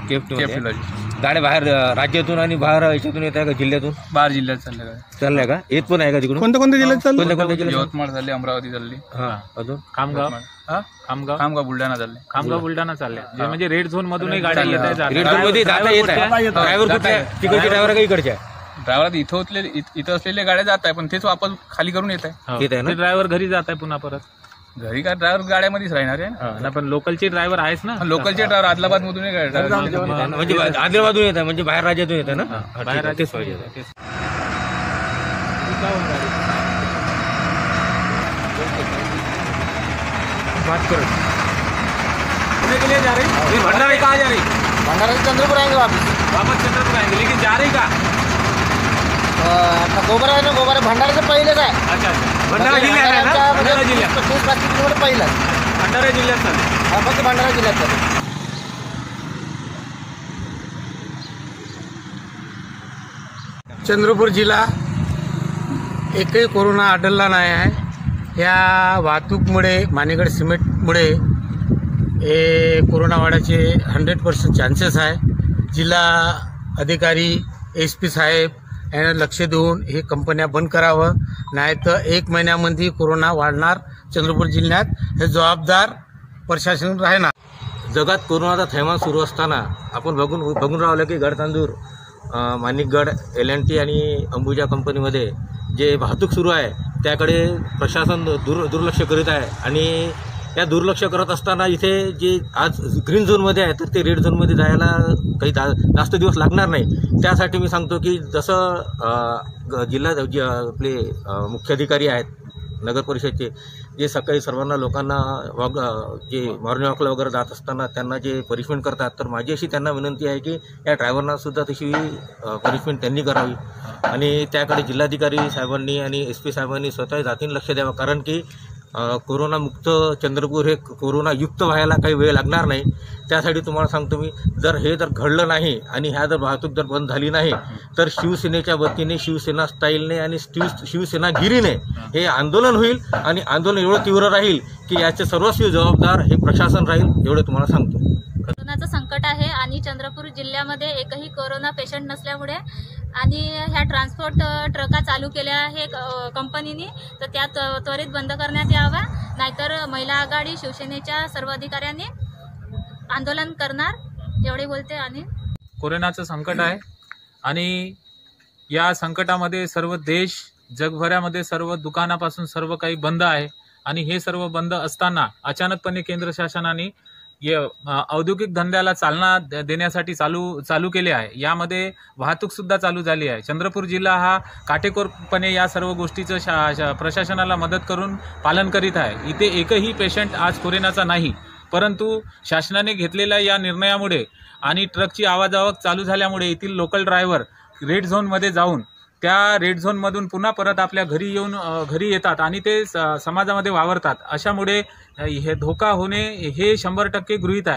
केफ्टमध्ये गाड्या बाहेर राज्यातून आणि बाहेर याच्यातून येत आहे का, जिल्ह्यातून? बाहेर जिल्ह्यात चालल्या का येत पण आहे का तिकडून? कोणत्या जिल्ह्यात चालले? कोणत्या जिल्ह्यात? यवतमाळ चालले, अमरावती चालली, अजून खामगाव बुलढाणा चालले. खामगाव बुलढाणा चालले, म्हणजे रेड झोन मधूनही गाड्या येत आहेत. रेड झोन मध्ये जाता येत आहे. ड्रायव्हर कुठल्या तिकडचे ड्रायव्हर काही इकडचे आहे? ड्रायव्हर इथं असलेल्या गाड्या जात आहे, पण तेच वापस खाली करून येत आहे. येत आहे ना? ड्रायव्हर घरी जात आहे पुन्हा परत. घरी काय ड्रायव्हर गाड्यामध्येच राहणार आहे, पण लोकलचे ड्रायव्हर आहेच ना. लोकलचे ड्रायव्हर आदिलाबाद मधून म्हणजे आदिलाबादून येत आहे, म्हणजे बाहेर राज्यातून येत आहे ना? बाहेर तेच पाहिजे. बात करो के लिए जा रही? भंडारा कहाँ जा रही? भंडारा से चंद्रपुर आएंगे वापस चंद्रपुर आएंगे, लेकिन जा रही का? अपना गोबर है ना, गोबर भंडारा से पहले का है. अच्छा भंडारा जिल्ह्यात आहे ना? भंडारा जिल्ह्यात 25-25 किलोमीटर पहिला. भंडारा जिल्ह्यात चालले. फक्त भंडारा जिल्ह्यात चालले. चंद्रपूर जिल्हा एकही कोरोना आढळला नाही आहे. या वाहतूकमुळे, मानेगड सिमेंटमुळे हे कोरोना वाढायचे 100% चान्सेस आहे. जिल्हा अधिकारी, SP साहेब यांना लक्ष देऊन हे कंपन्या बंद करावं, नाही तर 1 महिन्यामध्ये कोरोना वाढणार चंद्रपूर जिल्ह्यात. हे जबाबदार प्रशासन राहणार. जगात कोरोनाचा थैमान सुरू असताना आपण बघून राहिलो की गडतांदूर, माणिकगड, LNT आणि अंबुजा कंपनीमध्ये जे वाहतूक सुरू आहे त्याकडे प्रशासन दुर्लक्ष करीत आहे. आणि या दुर्लक्ष करत असताना इथे जे आज ग्रीन झोनमध्ये आहे तर ते रेड झोनमध्ये जायला काही जास्त दिवस लागणार नाही. त्यासाठी मी सांगतो की जसं जिल्हा आपले मुख्याधिकारी आहेत नगर परिषदचे, जे सकाळी सर्वांना लोकांना जे मॉर्निंग वॉकला वगैरे जात असताना त्यांना जे पनिशमेंट करतात, तर माझी अशी त्यांना विनंती आहे की या ड्रायव्हरना सुद्धा तशी पनिशमेंट त्यांनी करावी. आणि त्याकडे जिल्हाधिकारी साहेबांनी आणि SP साहेबांनी स्वतः जातीने लक्ष द्यावं. कारण की कोरोनामुक्त चंद्रपूर हे कोरोनायुक्त व्हायला काही वेळ लागणार नाही. त्यासाठी तुम्हाला सांगतो मी, जर घडलं नाही आणि ह्या जर वाहतूक जर बंद झाली नाही तर शिवसेनेच्या वतीने, शिवसेना स्टाईलने आणि शिवसेनागिरीने हे आंदोलन होईल. आणि आंदोलन एवढं तीव्र राहील की याचे सर्वस्वी जबाबदार हे प्रशासन राहील, एवढं तुम्हाला सांगतो. कोरोनाचं संकट आहे आणि चंद्रपूर जिल्ह्यामध्ये एकही कोरोना पेशंट नसल्यामुळे आणि ह्या ट्रान्सपोर्ट ट्रका चालू केल्या आहे कंपनीने, तर त्या त्वरित बंद करण्यात यावा, नाहीतर महिला आघाडी शिवसेनेच्या सर्व अधिकाऱ्यांनी आंदोलन करणार, एवढे बोलते. आणि कोरोनाचं संकट आहे आणि या संकटामध्ये सर्व देश, जगभरामध्ये सर्व दुकानापासून सर्व काही बंद आहे. आणि हे सर्व बंद असताना अचानकपणे केंद्र शासनाने औद्योगिक धंद्याला चालना देण्यासाठी चालू केले आहे. यामध्ये वाहतूक सुद्धा चालू झाली आहे. चंद्रपूर जिल्हा हा काटेकोरपणे या सर्व गोष्टीचं प्रशासनाला मदत करून पालन करीत आहे. इथे एकही पेशंट आज कोरोनाचा नाही, परंतु शासनाने घेतलेल्या या निर्णयामुळे आणि ट्रकची आवाजावक चालू झाल्यामुळे येथील लोकल ड्रायव्हर रेड झोनमध्ये जाऊन त्या रेड झोनमधून पुन्हा परत आपल्या घरी येतात आणि ते समाजामध्ये वावरतात. अशामुळे हे धोका होणे हे 100% गृहीत आहे.